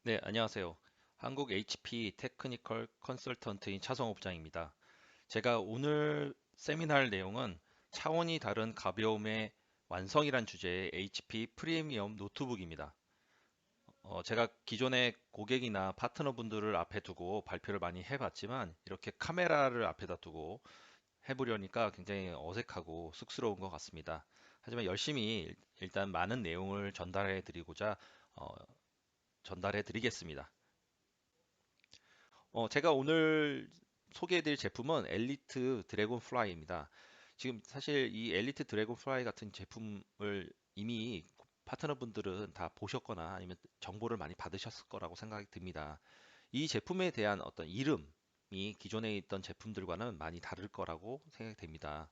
네, 안녕하세요. 한국 HP 테크니컬 컨설턴트인 차성업장입니다. 제가 오늘 세미나할 내용은 차원이 다른 가벼움의 완성이란 주제의 HP 프리미엄 노트북입니다. 제가 기존의 고객이나 파트너분들을 앞에 두고 발표를 많이 해봤지만 이렇게 카메라를 앞에다 두고 해보려니까 굉장히 어색하고 쑥스러운 것 같습니다. 하지만 열심히 일단 많은 내용을 전달해 드리고자 전달해 드리겠습니다. 제가 오늘 소개해드릴 제품은 엘리트 드래곤 플라이입니다. 지금 사실 이 엘리트 드래곤 플라이 같은 제품을 이미 파트너분들은 다 보셨거나 아니면 정보를 많이 받으셨을 거라고 생각이 듭니다. 이 제품에 대한 어떤 이름이 기존에 있던 제품들과는 많이 다를 거라고 생각이 됩니다.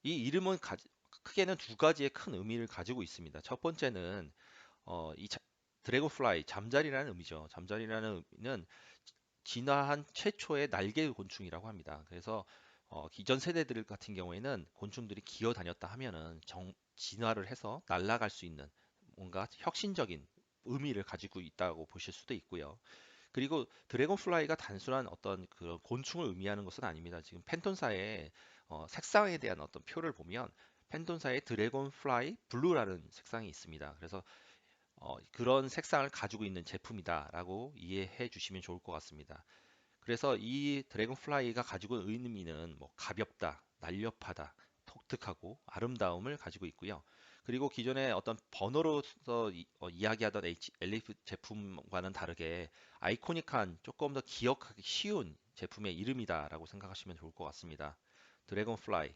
이 이름은 크게는 두 가지의 큰 의미를 가지고 있습니다. 첫 번째는 이 드래곤플라이, 잠자리라는 의미죠. 잠자리라는 의미는 진화한 최초의 날개 곤충이라고 합니다. 그래서 기존 세대들 같은 경우에는 곤충들이 기어 다녔다 하면은 진화를 해서 날아갈 수 있는 뭔가 혁신적인 의미를 가지고 있다고 보실 수도 있고요. 그리고 드래곤플라이가 단순한 어떤 그 곤충을 의미하는 것은 아닙니다. 지금 펜톤사의 색상에 대한 어떤 표를 보면 펜톤사의 드래곤플라이 블루라는 색상이 있습니다. 그래서 그런 색상을 가지고 있는 제품이다라고 이해해 주시면 좋을 것 같습니다. 그래서 이 드래곤플라이가 가지고 있는 의미는 뭐 가볍다, 날렵하다, 독특하고 아름다움을 가지고 있고요. 그리고 기존의 어떤 번호로서 이야기하던 엘리프 제품과는 다르게 아이코닉한 조금 더 기억하기 쉬운 제품의 이름이다라고 생각하시면 좋을 것 같습니다. 드래곤플라이.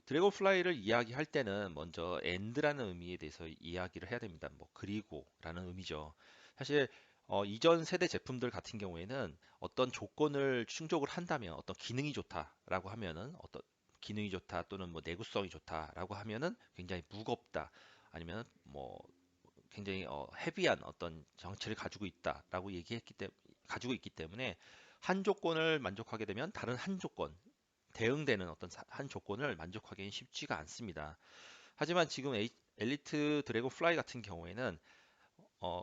드래곤플라이를 이야기할 때는 먼저 and라는 의미에 대해서 이야기를 해야 됩니다. 뭐 그리고라는 의미죠. 사실 이전 세대 제품들 같은 경우에는 어떤 조건을 충족을 한다면 어떤 기능이 좋다라고 하면은 어떤 기능이 좋다 또는 뭐 내구성이 좋다라고 하면은 굉장히 무겁다 아니면 뭐 굉장히 헤비한 어떤 정체를 가지고 있다라고 가지고 있기 때문에 한 조건을 만족하게 되면 다른 한 조건 대응되는 어떤 한 조건을 만족하기는 쉽지가 않습니다. 하지만 지금 엘리트 드래곤 플라이 같은 경우에는 어,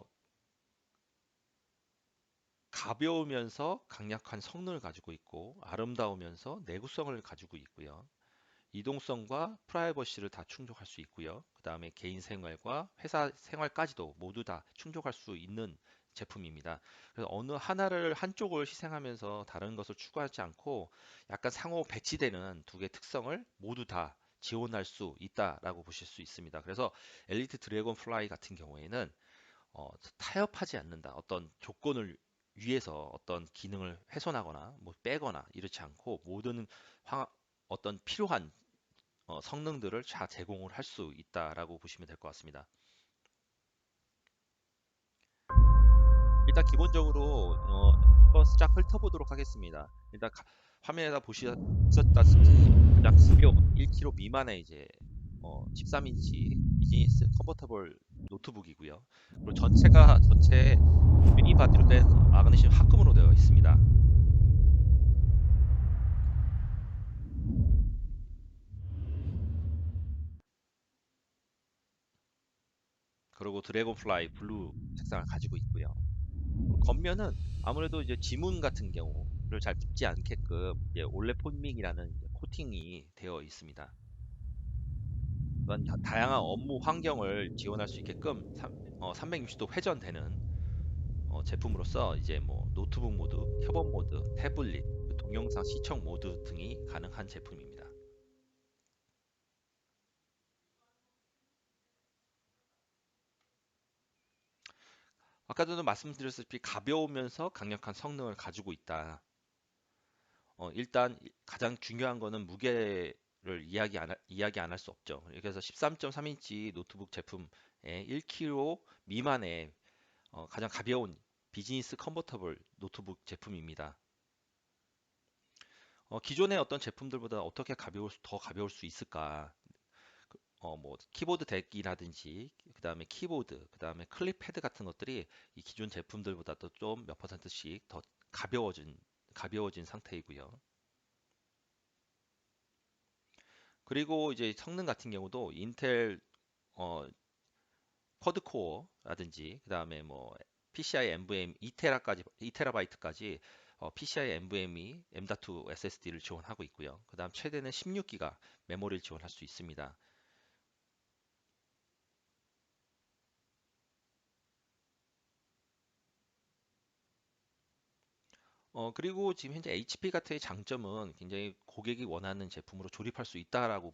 가벼우면서 강력한 성능을 가지고 있고 아름다우면서 내구성을 가지고 있고요. 이동성과 프라이버시를 다 충족할 수 있고요. 그 다음에 개인 생활과 회사 생활까지도 모두 다 충족할 수 있는 제품입니다. 그래서 어느 하나를 한쪽을 희생하면서 다른 것을 추구하지 않고 약간 상호 배치되는 두 개의 특성을 모두 다 지원할 수 있다라고 보실 수 있습니다. 그래서 엘리트 드래곤 플라이 같은 경우에는 타협하지 않는다. 어떤 조건을 위해서 어떤 기능을 훼손하거나 뭐 빼거나 이렇지 않고 모든 화- 어떤 필요한 성능들을 다 제공을 할 수 있다라고 보시면 될 것 같습니다. 일단 기본적으로 한번 쫙 훑어보도록 하겠습니다. 일단 화면에다 보셨다시피 가장 가벼운 1kg 미만의 이제 13인치 비즈니스 컨버터블 노트북이고요. 그리고 전체 유니바디로 된 마그네슘 합금으로 되어 있습니다. 그리고 드래곤플라이 블루 색상을 가지고 있고요. 겉면은 아무래도 이제 지문 같은 경우를 잘 묻지 않게끔 이제 올레 폼밍이라는 이제 코팅이 되어 있습니다. 또한 다양한 업무 환경을 지원할 수 있게끔 360도 회전되는 제품으로서 이제 뭐 노트북 모드, 협업 모드, 태블릿, 그 동영상 시청 모드 등이 가능한 제품입니다. 아까도 말씀드렸다시피 가벼우면서 강력한 성능을 가지고 있다. 일단 가장 중요한 거는 무게를 이야기 안 할 수 없죠. 그래서 13.3인치 노트북 제품에 1kg 미만의 가장 가벼운 비즈니스 컨버터블 노트북 제품입니다. 기존의 어떤 제품들보다 어떻게 더 가벼울 수 있을까? 뭐 키보드 덱이라든지 그다음에 키보드, 그다음에 클립 패드 같은 것들이 이 기존 제품들보다도 좀 몇 퍼센트씩 더 가벼워진 가벼워진 상태이고요. 그리고 이제 성능 같은 경우도 인텔 어, 쿼드코어라든지 그다음에 뭐 PCI NVMe 2테라바이트까지 PCI NVMe M.2 SSD를 지원하고 있고요. 그다음 최대는 16기가 메모리를 지원할 수 있습니다. 그리고 지금 현재 HP 같은 장점은 굉장히 고객이 원하는 제품으로 조립할 수 있다라고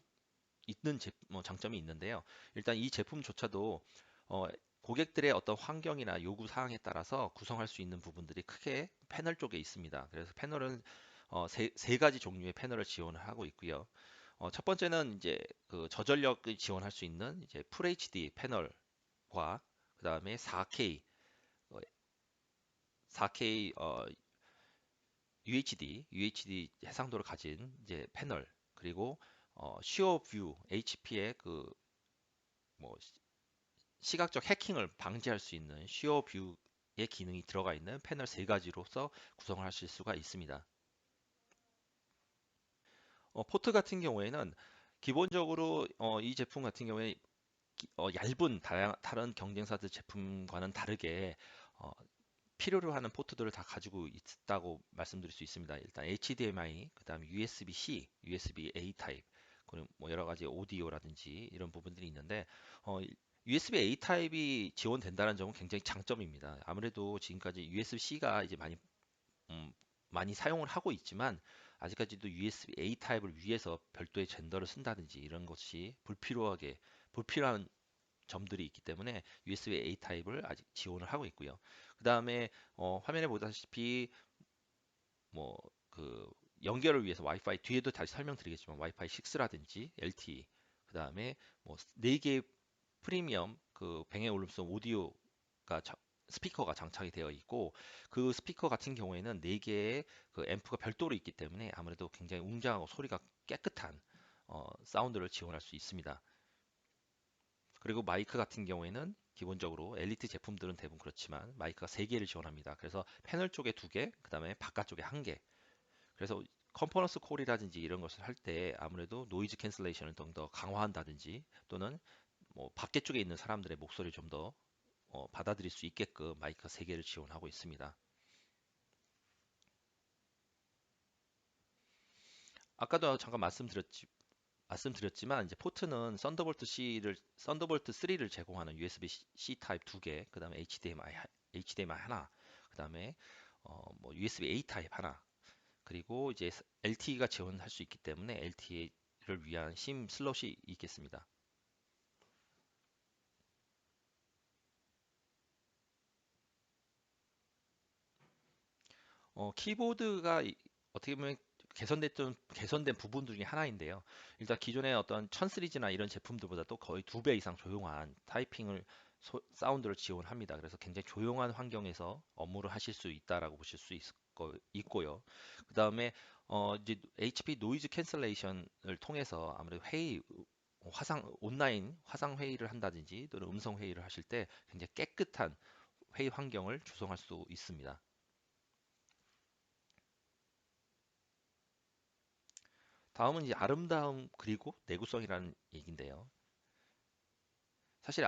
장점이 있는데요. 일단 이 제품조차도 어, 고객들의 어떤 환경이나 요구 사항에 따라서 구성할 수 있는 부분들이 크게 패널 쪽에 있습니다. 그래서 패널은 세 가지 종류의 패널을 지원을 하고 있고요. 첫 번째는 이제 그 저전력을 지원할 수 있는 이제 FHD 패널과 그다음에 4K 어, 4K UHD 해상도를 가진 이제 패널 그리고 슈어 뷰 HP의 그 뭐 시각적 해킹을 방지할 수 있는 슈어 뷰의 기능이 들어가 있는 패널 세 가지로서 구성을 하실 수가 있습니다. 포트 같은 경우에는 기본적으로 이 제품 같은 경우에 얇은 다른 경쟁사들 제품과는 다르게 어, 필요로 하는 포트들을 다 가지고 있다고 말씀드릴 수 있습니다. 일단 HDMI, 그다음에 USB-C, USB-A 타입, 그리고 뭐 여러 가지 오디오라든지 이런 부분들이 있는데 USB-A 타입이 지원된다는 점은 굉장히 장점입니다. 아무래도 지금까지 USB-C가 이제 음, 많이 사용을 하고 있지만 아직까지도 USB-A 타입을 위해서 별도의 젠더를 쓴다든지 이런 것이 불필요한 점들이 있기 때문에 USB-A 타입을 아직 지원을 하고 있고요. 그 다음에 화면에 보다시피 뭐 그 연결을 위해서 와이파이 뒤에도 다시 설명드리겠지만 와이파이 6라든지 LTE 그 다음에 뭐 4개의 프리미엄 그 뱅의 울림성 오디오가 스피커가 장착이 되어 있고 그 스피커 같은 경우에는 4개의 그 앰프가 별도로 있기 때문에 아무래도 굉장히 웅장하고 소리가 깨끗한 사운드를 지원할 수 있습니다. 그리고 마이크 같은 경우에는 기본적으로 엘리트 제품들은 대부분 그렇지만 마이크가 3개를 지원합니다. 그래서 패널 쪽에 2개, 그 다음에 바깥쪽에 1개. 그래서 컨퍼런스 콜이라든지 이런 것을 할 때 아무래도 노이즈 캔슬레이션을 좀 더 강화한다든지 또는 뭐 밖에 쪽에 있는 사람들의 목소리를 좀 더 받아들일 수 있게끔 마이크 3개를 지원하고 있습니다. 아까도 잠깐 말씀드렸지만 이제 포트는 썬더볼트 3를 제공하는 USB-C 타입 2개, 그다음에 HDMI 하나, 그다음에 뭐 USB-A 타입 하나, 그리고 이제 LTE가 지원할 수 있기 때문에 LTE를 위한 심 슬롯이 있겠습니다. 키보드가 어떻게 보면 개선된 부분 중에 하나인데요. 일단 기존의 어떤 1000 시리즈나 이런 제품들보다도 거의 2배 이상 조용한 사운드를 지원합니다. 그래서 굉장히 조용한 환경에서 업무를 하실 수 있다라고 보실 수 있고요. 그다음에 이제 HP 노이즈 캔슬레이션을 통해서 아무래도 온라인 화상 회의를 한다든지 또는 음성 회의를 하실 때 굉장히 깨끗한 회의 환경을 조성할 수 있습니다. 다음은 이제 아름다움 그리고 내구성이라는 얘기인데요. 사실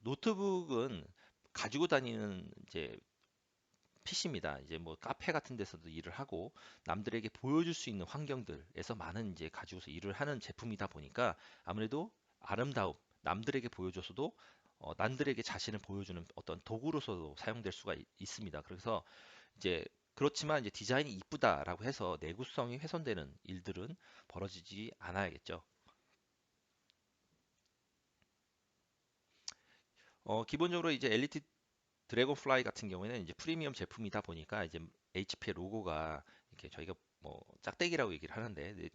노트북은 가지고 다니는 이제 PC입니다. 이제 뭐 카페 같은 데서도 일을 하고 남들에게 보여줄 수 있는 환경들에서 많은 이제 가지고서 일을 하는 제품이다 보니까 아무래도 아름다움, 남들에게 보여줘서도 남들에게 자신을 보여주는 어떤 도구로서도 사용될 수가 있습니다. 그래서 이제 그렇지만 이제 디자인이 이쁘다라고 해서 내구성이 훼손되는 일들은 벌어지지 않아야겠죠. 기본적으로 이제 엘리트 드래곤플라이 같은 경우에는 이제 프리미엄 제품이다 보니까 이제 HP의 로고가 이렇게 저희가 뭐 짝대기라고 얘기를 하는데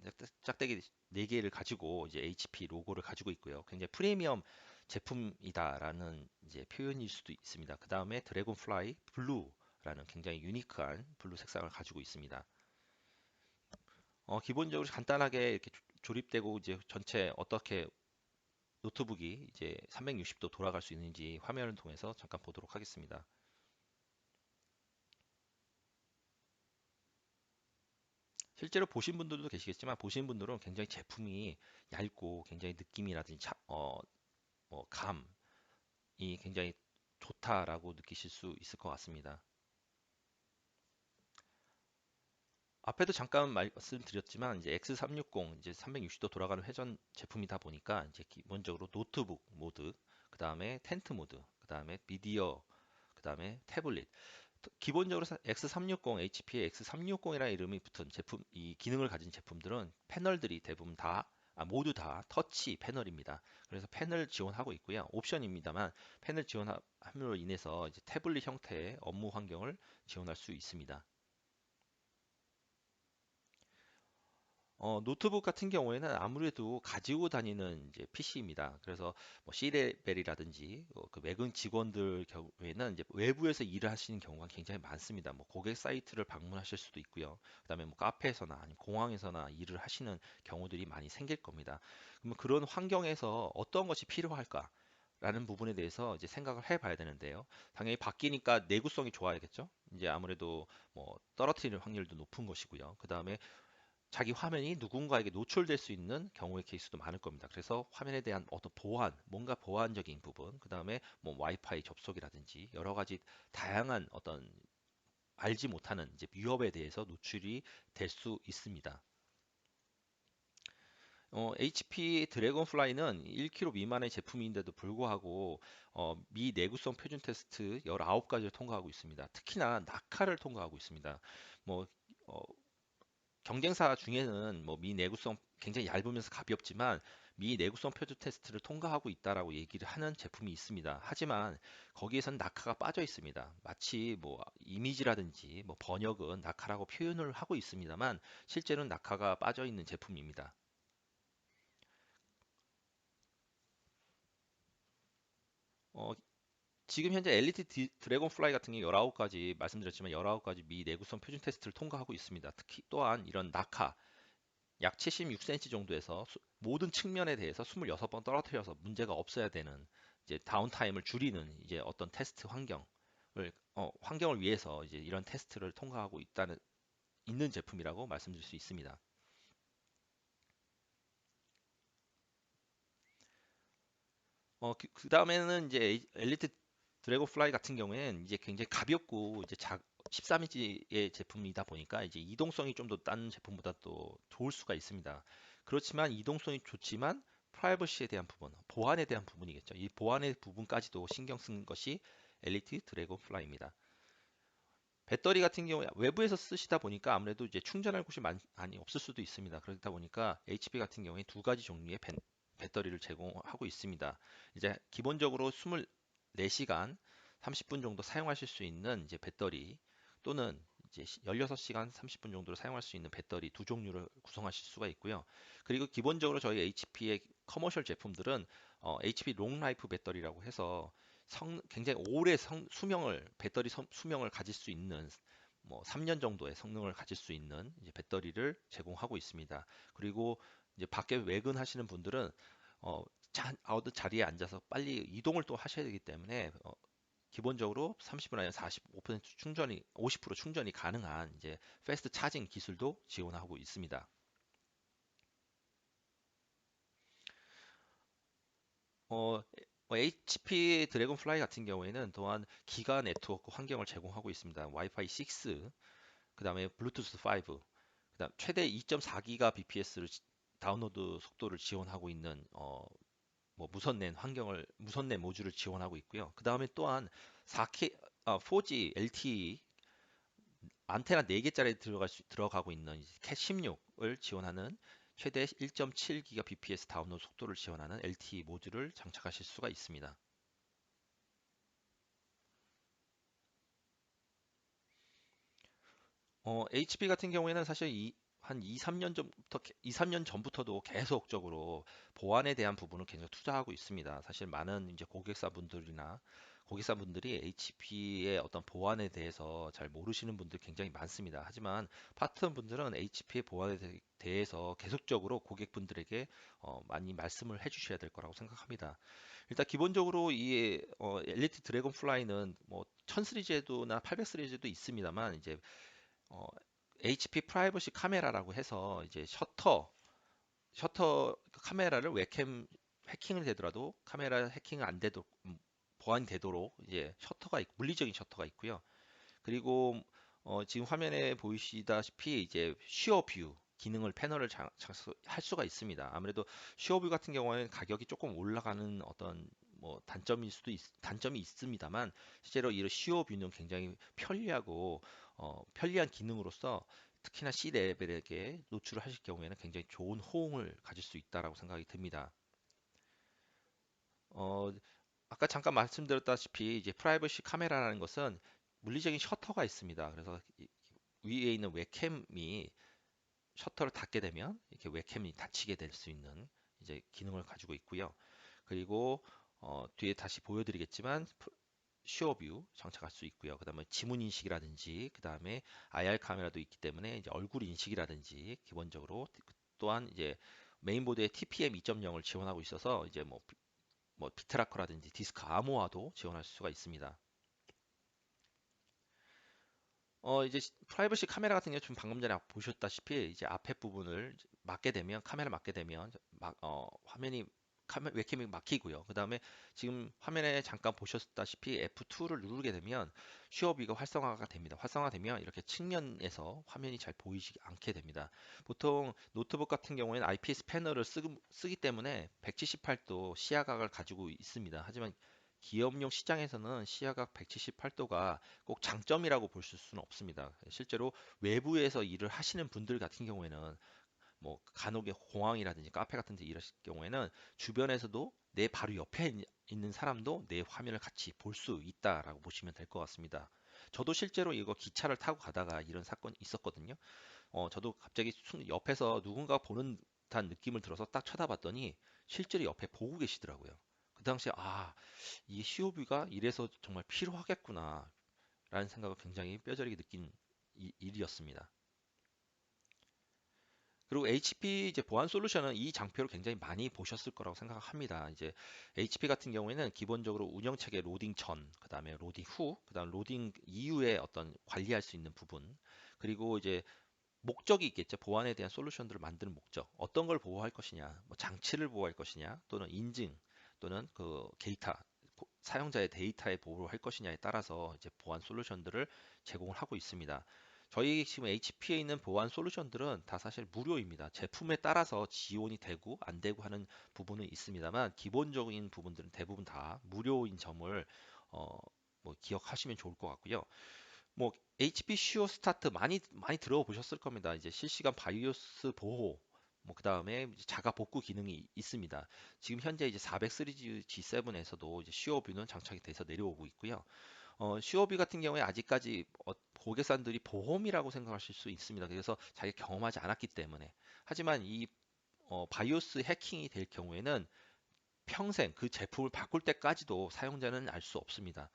짝대기 네 개를 가지고 이제 HP 로고를 가지고 있고요. 굉장히 프리미엄 제품이다라는 이제 표현일 수도 있습니다. 그 다음에 드래곤플라이 블루라는 굉장히 유니크한 블루 색상을 가지고 있습니다. 기본적으로 간단하게 이렇게 조립되고 이제 전체 어떻게 노트북이 이제 360도 돌아갈 수 있는지 화면을 통해서 잠깐 보도록 하겠습니다. 실제로 보신 분들도 계시겠지만 보신 분들은 굉장히 제품이 얇고 굉장히 느낌이라든지 감이 굉장히 좋다라고 느끼실 수 있을 것 같습니다. 앞에도 잠깐 말씀드렸지만 이제 X360 이제 360도 돌아가는 회전 제품이다 보니까 이제 기본적으로 노트북 모드, 그 다음에 텐트 모드, 그 다음에 미디어, 그 다음에 태블릿. 기본적으로 X360, HP의 X360이라는 이름이 붙은 제품, 이 기능을 가진 제품들은 패널들이 대부분 다 모두 다 터치 패널입니다. 그래서 패널 지원하고 있고요. 옵션입니다만 패널 지원함으로 인해서 이제 태블릿 형태의 업무 환경을 지원할 수 있습니다. 노트북 같은 경우에는 아무래도 가지고 다니는 이제 PC입니다. 그래서 뭐 C레벨이라든지 그 외국 직원들 경우에는 이제 외부에서 일을 하시는 경우가 굉장히 많습니다. 뭐 고객 사이트를 방문하실 수도 있고요. 그다음에 뭐 카페에서나 아니면 공항에서나 일을 하시는 경우들이 많이 생길 겁니다. 그러면 그런 환경에서 어떤 것이 필요할까? 라는 부분에 대해서 이제 생각을 해봐야 되는데요. 당연히 바뀌니까 내구성이 좋아야겠죠. 이제 아무래도 뭐 떨어뜨리는 확률도 높은 것이고요. 그 다음에 자기 화면이 누군가에게 노출될 수 있는 경우의 케이스도 많을 겁니다. 그래서 화면에 대한 어떤 보안, 뭔가 보안적인 부분, 그 다음에 뭐 와이파이 접속이라든지 여러 가지 다양한 어떤 알지 못하는 이제 위협에 대해서 노출이 될 수 있습니다. HP 드래곤플라이는 1kg 미만의 제품인데도 불구하고 미 내구성 표준 테스트 19가지를 통과하고 있습니다. 특히나 낙하를 통과하고 있습니다. 뭐 어, 경쟁사 중에는 뭐 미 내구성 굉장히 얇으면서 가볍지만 미 내구성 표준 테스트를 통과하고 있다라고 얘기를 하는 제품이 있습니다. 하지만 거기에선 낙하가 빠져 있습니다. 마치 뭐 이미지라든지 뭐 번역은 낙하라고 표현을 하고 있습니다만 실제로는 낙하가 빠져 있는 제품입니다. 어, 지금 현재 엘리트 드래곤플라이 같은 게 19가지 말씀드렸지만 19가지 미 내구성 표준 테스트를 통과하고 있습니다. 특히 또한 이런 낙하 약 76cm 정도에서 모든 측면에 대해서 26번 떨어뜨려서 문제가 없어야 되는 이제 다운타임을 줄이는 이제 어떤 테스트 환경을 위해서 이제 이런 테스트를 통과하고 있는 제품이라고 말씀드릴 수 있습니다. 그 다음에는 이제 엘리트 드래곤플라이 같은 경우에는 이제 굉장히 가볍고 이제 13인치의 제품이다 보니까 이제 이동성이 좀 더 다른 제품보다 또 좋을 수가 있습니다. 그렇지만 이동성이 좋지만 프라이버시에 대한 부분, 보안에 대한 부분이겠죠. 이 보안의 부분까지도 신경 쓴 것이 엘리트 드래곤플라이입니다. 배터리 같은 경우에 외부에서 쓰시다 보니까 아무래도 이제 충전할 곳이 많이 없을 수도 있습니다. 그렇다 보니까 HP 같은 경우에 두 가지 종류의 배터리를 제공하고 있습니다. 이제 기본적으로 24시간 30분 정도 사용하실 수 있는 이제 배터리 또는 이제 16시간 30분 정도를 사용할 수 있는 배터리 두 종류를 구성하실 수가 있고요. 그리고 기본적으로 저희 HP의 커머셜 제품들은 HP 롱라이프 배터리라고 해서 굉장히 오래 배터리 수명을 가질 수 있는 뭐 3년 정도의 성능을 가질 수 있는 이제 배터리를 제공하고 있습니다. 그리고 이제 밖에 외근하시는 분들은 어, 아웃 자리에 앉아서 빨리 이동을 또 하셔야 되기 때문에 기본적으로 30분 아니면 45% 충전이 50% 충전이 가능한 이제 패스트 차징 기술도 지원하고 있습니다. 어, HP 드래곤플라이 같은 경우에는 또한 기가 네트워크 환경을 제공하고 있습니다. 와이파이 6, 그 다음에 블루투스 5, 그다음 최대 2.4GBps를 다운로드 속도를 지원하고 있는 무선랜 모듈을 지원하고 있고요. 그 다음에 또한 4G LTE 안테나 4개짜리 들어가고 있는 캣 16을 지원하는 최대 1.7GBps 다운로드 속도를 지원하는 LTE 모듈을 장착하실 수가 있습니다. HP 같은 경우에는 사실 한 2, 3년 전부터도 계속적으로 보안에 대한 부분을 굉장히 투자하고 있습니다. 사실 많은 이제 고객사분들이 HP의 어떤 보안에 대해서 잘 모르시는 분들 굉장히 많습니다. 하지만 파트너분들은 HP의 보안에 대해서 계속적으로 고객분들에게 많이 말씀을 해주셔야 될 거라고 생각합니다. 일단 기본적으로 이 엘리트 드래곤 플라이는 뭐 1000 시리즈나 800 시리즈도 있습니다만 이제 어, HP 프라이버시 카메라라고 해서 이제 셔터 카메라를 웹캠 해킹을 되더라도 카메라 해킹을 안 되도 보안이 되도록 이제 셔터가 물리적인 셔터가 있고요. 그리고 지금 화면에 보이시다시피 이제 슈어 뷰 기능을 패널을 할 수가 있습니다. 아무래도 슈어 뷰 같은 경우에는 가격이 조금 올라가는 어떤 뭐 단점이 있습니다만 실제로 이 슈어 뷰는 굉장히 편리하고 편리한 기능으로서 특히나 C 레벨에게 노출을 하실 경우에는 굉장히 좋은 호응을 가질 수 있다라고 생각이 듭니다. 어, 아까 잠깐 말씀드렸다시피 이제 프라이버시 카메라라는 것은 물리적인 셔터가 있습니다. 그래서 위에 있는 웹캠이 셔터를 닫게 되면 이렇게 웹캠이 닫히게 될 수 있는 이제 기능을 가지고 있고요. 그리고 뒤에 다시 보여드리겠지만 슈어뷰 장착할 수 있고요. 그다음에 지문 인식이라든지 그다음에 IR 카메라도 있기 때문에 이제 얼굴 인식이라든지 기본적으로 또한 이제 메인보드에 TPM 2.0을 지원하고 있어서 이제 뭐 비트라커라든지 디스크 암호화도 지원할 수가 있습니다. 이제 프라이버시 카메라 같은 경우 좀 방금 전에 보셨다시피 이제 앞에 부분을 맞게 되면 카메라 맞게 되면 화면이 웹캠이 막히고요. 그 다음에 지금 화면에 잠깐 보셨다시피 F2를 누르게 되면 슈어비가 활성화가 됩니다. 활성화되면 이렇게 측면에서 화면이 잘 보이지 않게 됩니다. 보통 노트북 같은 경우에는 IPS 패널을 쓰기 때문에 178도 시야각을 가지고 있습니다. 하지만 기업용 시장에서는 시야각 178도가 꼭 장점이라고 볼 수는 없습니다. 실제로 외부에서 일을 하시는 분들 같은 경우에는 뭐 간혹의 공항이라든지 카페 같은 데 일하실 경우에는 주변에서도 내 바로 옆에 있는 사람도 내 화면을 같이 볼 수 있다라고 보시면 될 것 같습니다. 저도 실제로 이거 기차를 타고 가다가 이런 사건이 있었거든요. 저도 갑자기 옆에서 누군가 보는 듯한 느낌을 들어서 딱 쳐다봤더니 실제로 옆에 보고 계시더라고요. 그 당시에 이 COV가 이래서 정말 필요하겠구나 라는 생각을 굉장히 뼈저리게 느낀 일이었습니다. 그리고 HP 이제 보안 솔루션은 이 장표를 굉장히 많이 보셨을 거라고 생각합니다. 이제 HP 같은 경우에는 기본적으로 운영체계 로딩 전, 그다음에 로딩 후, 그다음 로딩 이후에 어떤 관리할 수 있는 부분, 그리고 이제 목적이 있겠죠. 보안에 대한 솔루션들을 만드는 목적. 어떤 걸 보호할 것이냐, 뭐 장치를 보호할 것이냐, 또는 인증, 또는 그 데이터, 사용자의 데이터에 보호를 할 것이냐에 따라서 이제 보안 솔루션들을 제공을 하고 있습니다. 저희 지금 HP에 있는 보안 솔루션들은 다 사실 무료입니다. 제품에 따라서 지원이 되고 안 되고 하는 부분은 있습니다만 기본적인 부분들은 대부분 다 무료인 점을 어, 뭐 기억하시면 좋을 것 같고요. 뭐 HP 슈어 스타트 많이 들어보셨을 겁니다. 이제 실시간 바이오스 보호, 뭐 그다음에 자가 복구 기능이 있습니다. 지금 현재 이제 400 시리즈 G7에서도 이제 슈어뷰는 장착이 돼서 내려오고 있고요. 슈어뷰 같은 경우에 아직까지 고객사들이 보험이라고 생각하실 수 있습니다. 그래서 자기가 경험하지 않았기 때문에. 하지만 이 바이오스 해킹이 될 경우에는 평생 그 제품을 바꿀 때까지도 사용자는 알 수 없습니다.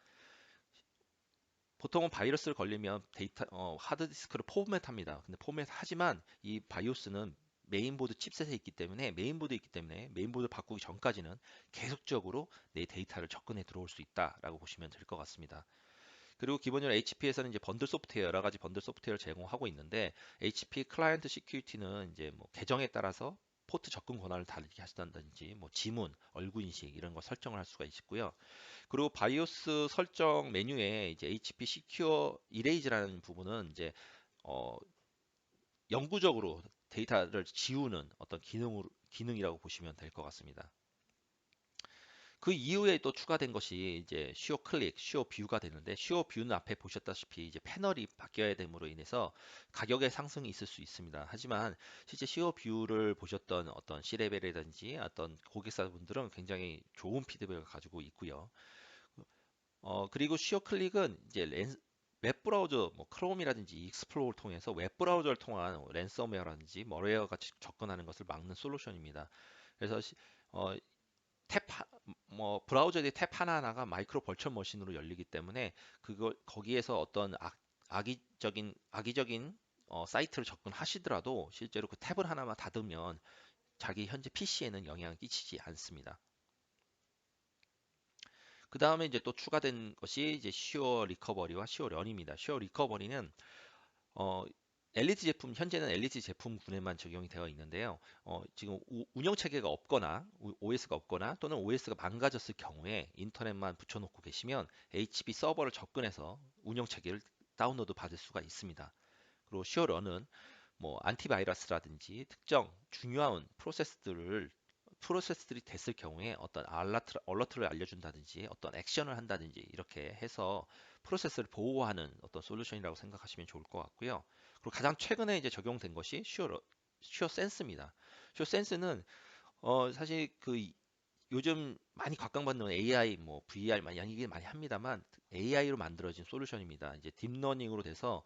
보통은 바이러스를 걸리면 하드디스크를 포맷합니다. 근데 포맷하지만 이 바이오스는 메인보드에 있기 때문에 메인보드 바꾸기 전까지는 계속적으로 내 데이터를 접근해 들어올 수 있다라고 보시면 될 것 같습니다. 그리고 기본적으로 HP에서는 이제 번들 소프트웨어 여러 가지 번들 소프트웨어를 제공하고 있는데 HP 클라이언트 시큐리티는 이제 뭐 계정에 따라서 포트 접근 권한을 다르게 하시다든지 뭐 지문, 얼굴 인식 이런 거 설정을 할 수가 있고요. 그리고 바이오스 설정 메뉴에 이제 HP 시큐어 이레이즈라는 부분은 이제 어, 영구적으로 데이터를 지우는 어떤 기능이라고 보시면 될 것 같습니다. 그 이후에 또 추가된 것이 이제 슈어 클릭, 슈어 뷰가 되는데 슈어 뷰는 앞에 보셨다시피 이제 패널이 바뀌어야 됨으로 인해서 가격의 상승이 있을 수 있습니다. 하지만 실제 슈어 뷰를 보셨던 어떤 C레벨이라든지 어떤 고객사분들은 굉장히 좋은 피드백을 가지고 있고요. 그리고 슈어 클릭은 이제 웹 브라우저, 뭐 크롬이라든지 익스플로러를 통해서 웹 브라우저를 통한 랜섬웨어라든지 머레어 같이 접근하는 것을 막는 솔루션입니다. 그래서 어, 뭐 브라우저의 탭 하나하나가 마이크로 벌처 머신으로 열리기 때문에 그걸 거기에서 어떤 악의적인 사이트를 접근하시더라도 실제로 그 탭을 하나만 닫으면 자기 현재 PC에는 영향을 끼치지 않습니다. 그 다음에 이제 또 추가된 것이 이제 슈어 리커버리와 슈어 런입니다. 슈어 리커버리는 엘리트 제품, 현재는 엘리트 제품군에만 적용이 되어 있는데요. 지금 운영 체계가 없거나 OS가 없거나 또는 OS가 망가졌을 경우에 인터넷만 붙여놓고 계시면 HB 서버를 접근해서 운영 체계를 다운로드 받을 수가 있습니다. 그리고 슈어런은 뭐 안티바이러스라든지 특정 중요한 프로세스들이 됐을 경우에 어떤 얼러트를 알려준다든지 어떤 액션을 한다든지 이렇게 해서 프로세스를 보호하는 어떤 솔루션이라고 생각하시면 좋을 것 같고요. 그리고 가장 최근에 이제 적용된 것이 슈어 센스입니다. 슈어 센스는 사실 요즘 많이 각광받는 AI, 뭐 VR 많이 얘기 많이 합니다만 AI로 만들어진 솔루션입니다. 이제 딥러닝으로 돼서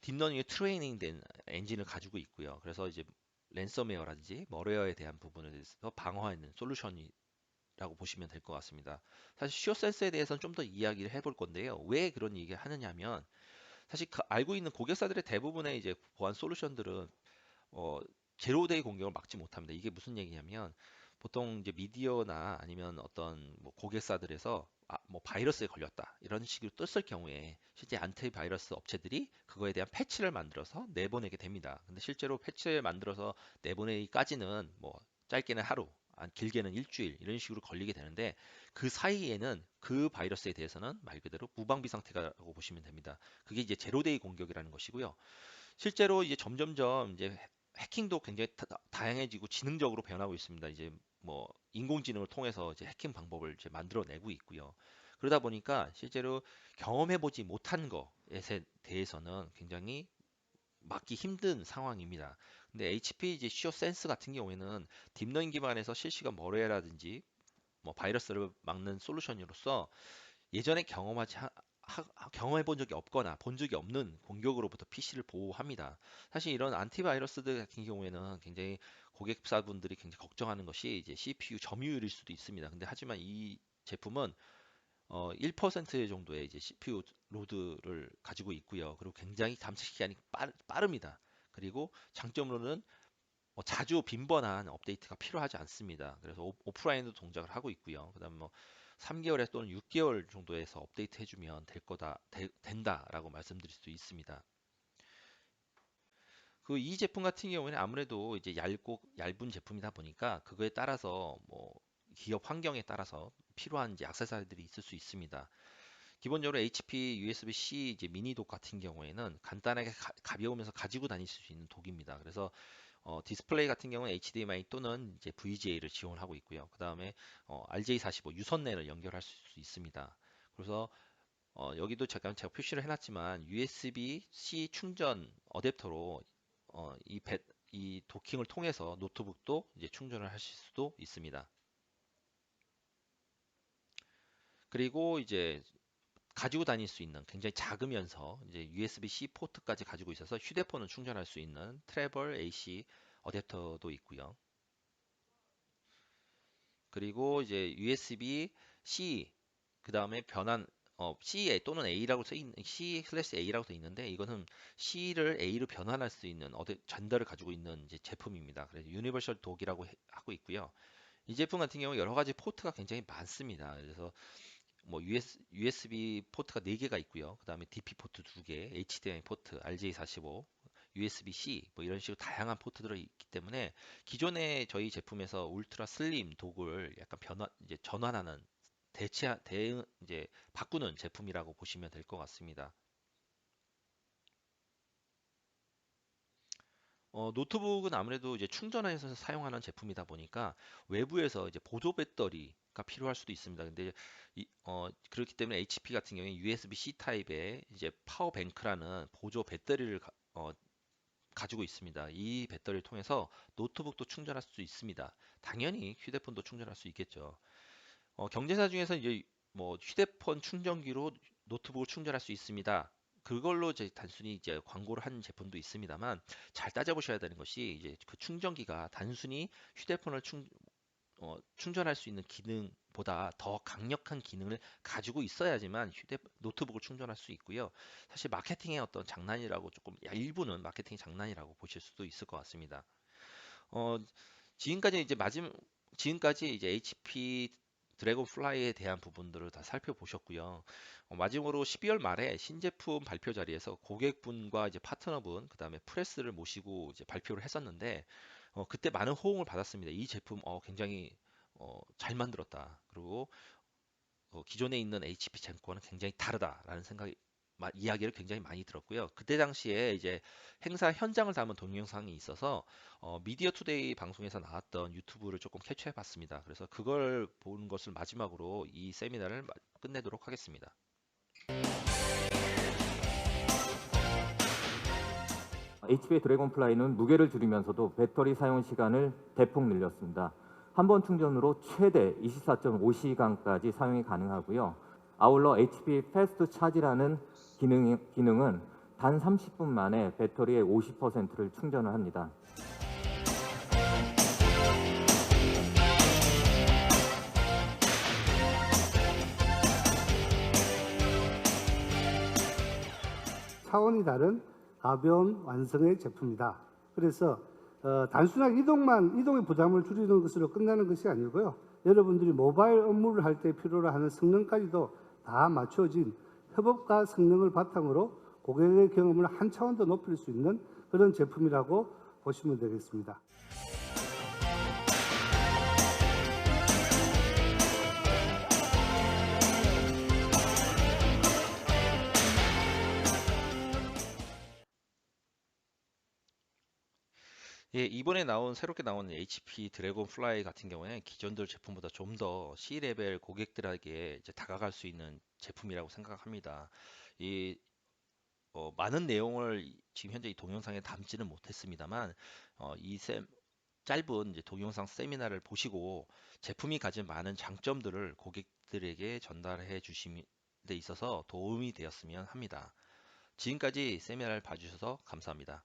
딥러닝에 트레이닝된 엔진을 가지고 있고요. 그래서 이제 랜섬웨어라든지 머레어에 대한 부분에 대해서 방어하는 솔루션이라고 보시면 될 것 같습니다. 사실 슈어센스에 대해서는 좀 더 이야기를 해볼 건데요. 왜 그런 얘기를 하느냐면 사실 알고 있는 고객사들의 대부분의 이제 보안 솔루션들은 어, 제로데이 공격을 막지 못합니다. 이게 무슨 얘기냐면 보통 이제 미디어나 아니면 어떤 뭐 고객사들에서 뭐 바이러스에 걸렸다 이런 식으로 떴을 경우에 실제 안티바이러스 업체들이 그거에 대한 패치를 만들어서 내보내게 됩니다. 근데 실제로 패치를 만들어서 내보내기까지는 뭐 짧게는 하루, 길게는 일주일 이런 식으로 걸리게 되는데 그 사이에는 그 바이러스에 대해서는 말 그대로 무방비 상태라고 보시면 됩니다. 그게 이제 제로데이 공격이라는 것이고요. 실제로 이제 점점점 이제 해킹도 굉장히 다양해지고 지능적으로 변하고 있습니다. 이제 뭐 인공지능을 통해서 이제 해킹 방법을 이제 만들어내고 있고요. 그러다 보니까 실제로 경험해보지 못한 것에 대해서는 굉장히 막기 힘든 상황입니다. 근데 HP 이제 슈어 센스 같은 경우에는 딥러닝 기반에서 실시간 머레라든지 뭐 바이러스를 막는 솔루션으로서 예전에 경험해 본 적이 없거나 본 적이 없는 공격으로부터 PC를 보호합니다. 사실 이런 안티바이러스들 같은 경우에는 굉장히 고객사분들이 굉장히 걱정하는 것이 이제 CPU 점유율일 수도 있습니다. 근데 하지만 이 제품은 1% 정도의 이제 CPU 로드를 가지고 있고요. 그리고 굉장히 잠식 시간이 빠릅니다. 그리고 장점으로는 자주 빈번한 업데이트가 필요하지 않습니다. 그래서 오프라인도 동작을 하고 있고요. 그다음 뭐 3개월에 또는 6개월 정도에서 업데이트 해주면 된다라고 말씀드릴 수 있습니다. 이 제품 같은 경우에는 아무래도 이제 얇은 제품이다 보니까 그거에 따라서 뭐 기업 환경에 따라서 필요한 이제 액세서리들이 있을 수 있습니다. 기본적으로 HP USB-C 이제 미니 독 같은 경우에는 간단하게 가벼우면서 가지고 다닐 수 있는 독입니다. 그래서 디스플레이 같은 경우는 HDMI 또는 이제 VGA를 지원하고 있고요. 그 다음에 RJ45 유선랜을 연결할 수 있습니다. 그래서 여기도 제가 표시를 해놨지만 USB-C 충전 어댑터로 이 도킹을 통해서 노트북도 이제 충전을 하실 수도 있습니다. 그리고 이제 가지고 다닐 수 있는 굉장히 작으면서 이제 USB-C 포트까지 가지고 있어서 휴대폰을 충전할 수 있는 트래블 AC 어댑터도 있고요. 그리고 이제 USB-C 그 다음에 C 또는 A라고 C/A라고 써 있는데 이거는 C를 A로 변환할 수 있는 전달을 가지고 있는 이제 제품입니다. 그래서 유니버셜 독이라고 하고 있고요. 이 제품 같은 경우 여러 가지 포트가 굉장히 많습니다. 그래서 뭐 USB 포트가 4개가 있고요. 그 다음에 DP 포트 2개, HDMI 포트, RJ45, USB-C 뭐 이런 식으로 다양한 포트들이 있기 때문에 기존의 저희 제품에서 울트라 슬림 독을 약간 이제 전환하는 이제 바꾸는 제품이라고 보시면 될 것 같습니다. 노트북은 아무래도 이제 충전해서 사용하는 제품이다 보니까 외부에서 이제 보조 배터리가 필요할 수도 있습니다. 근데 그렇기 때문에 HP 같은 경우에 USB-C 타입의 이제 파워뱅크라는 보조 배터리를 가지고 있습니다. 이 배터리를 통해서 노트북도 충전할 수 있습니다. 당연히 휴대폰도 충전할 수 있겠죠. 경쟁사 중에서 이제 뭐 휴대폰 충전기로 노트북을 충전할 수 있습니다. 그걸로 이제 단순히 이제 광고를 한 제품도 있습니다만 잘 따져보셔야 되는 것이 이제 그 충전기가 단순히 휴대폰을 충전할 수 있는 기능보다 더 강력한 기능을 가지고 있어야지만 노트북을 충전할 수 있고요. 사실 마케팅의 어떤 장난이라고 일부는 마케팅 장난이라고 보실 수도 있을 것 같습니다. 어, 지금까지 이제 HP 드래곤플라이에 대한 부분들을 다 살펴보셨고요. 마지막으로 12월 말에 신제품 발표 자리에서 고객분과 이제 파트너분, 그다음에 프레스를 모시고 이제 발표를 했었는데 그때 많은 호응을 받았습니다. 이 제품 굉장히 잘 만들었다. 그리고 기존에 있는 HP 젠과는 굉장히 다르다라는 생각이 이야기를 굉장히 많이 들었고요. 그때 당시에 이제 행사 현장을 담은 동영상이 있어서 미디어 투데이 방송에서 나왔던 유튜브를 조금 캡처해 봤습니다. 그래서 그걸 보는 것을 마지막으로 이 세미나를 끝내도록 하겠습니다. HP의 드래곤플라이는 무게를 줄이면서도 배터리 사용 시간을 대폭 늘렸습니다. 한 번 충전으로 최대 24.5시간까지 사용이 가능하고요. 아울러 HP 패스트 차지라는 기능은 단 30분 만에 배터리의 50%를 충전을 합니다. 차원이 다른 가벼운 완성의 제품이다. 그래서 단순하게 이동의 부담을 줄이는 것으로 끝나는 것이 아니고요. 여러분들이 모바일 업무를 할 때 필요로 하는 성능까지도 다 맞춰진 협업과 성능을 바탕으로 고객의 경험을 한 차원 더 높일 수 있는 그런 제품이라고 보시면 되겠습니다. 예, 이번에 새롭게 나온 HP 드래곤 플라이 같은 경우에 기존들 제품보다 좀 더 C레벨 고객들에게 이제 다가갈 수 있는 제품이라고 생각합니다. 이 많은 내용을 지금 현재 이 동영상에 담지는 못했습니다만 짧은 이제 동영상 세미나를 보시고 제품이 가진 많은 장점들을 고객들에게 전달해 주심에 있어서 도움이 되었으면 합니다. 지금까지 세미나를 봐주셔서 감사합니다.